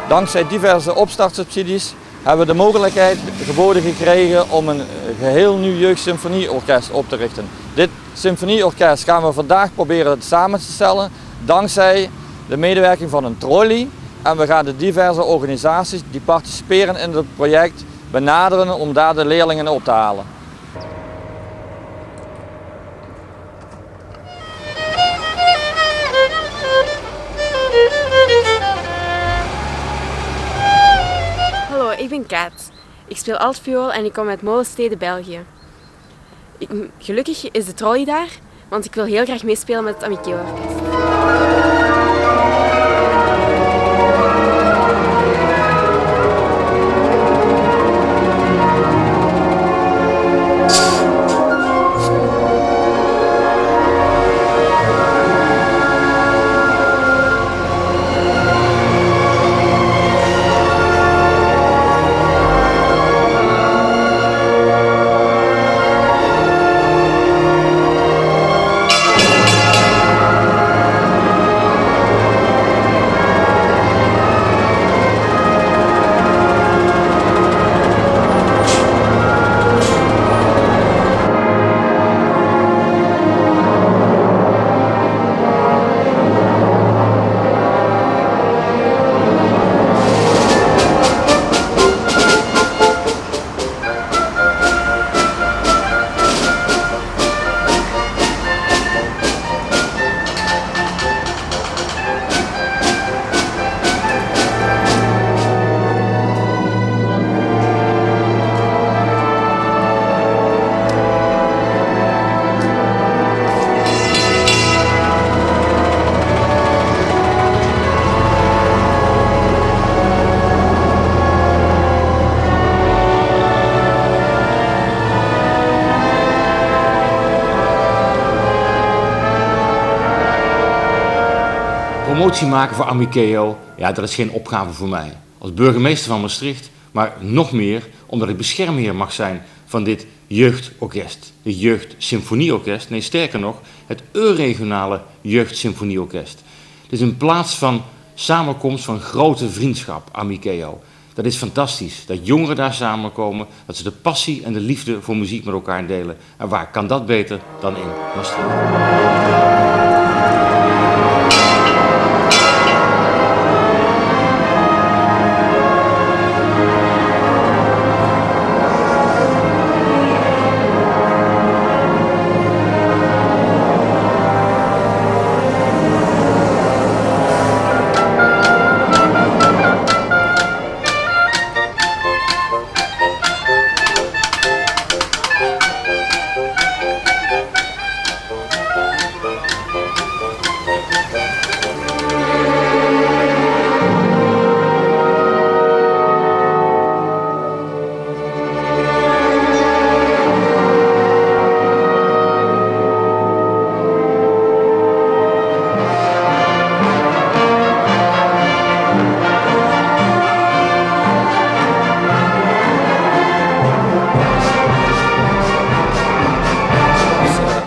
Dankzij diverse opstartsubsidies hebben we de mogelijkheid geboden gekregen om een geheel nieuw jeugdsymfonieorkest op te richten. Dit symfonieorkest gaan we vandaag proberen samen te stellen dankzij de medewerking van een trolley. En we gaan de diverse organisaties die participeren in het project benaderen om daar de leerlingen op te halen. Hallo, ik ben Kaat. Ik speel altviool en ik kom uit Molenstede, België. Gelukkig is de trolley daar, want ik wil heel graag meespelen met het Amikeo-orkest. Promotie maken voor Amikeo, ja, dat is geen opgave voor mij. Als burgemeester van Maastricht, maar nog meer omdat ik beschermheer mag zijn van dit jeugdorkest. Het jeugdsymfonieorkest, nee sterker nog, het Euregionale Jeugdsymfonieorkest. Het is een plaats van samenkomst van grote vriendschap, Amikeo. Dat is fantastisch, dat jongeren daar samenkomen, dat ze de passie en de liefde voor muziek met elkaar delen. En waar kan dat beter dan in Maastricht?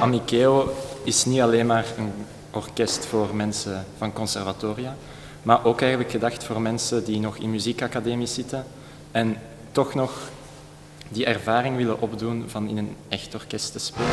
Amikeo is niet alleen maar een orkest voor mensen van conservatoria, maar ook eigenlijk gedacht voor mensen die nog in muziekacademies zitten en toch nog die ervaring willen opdoen van in een echt orkest te spelen.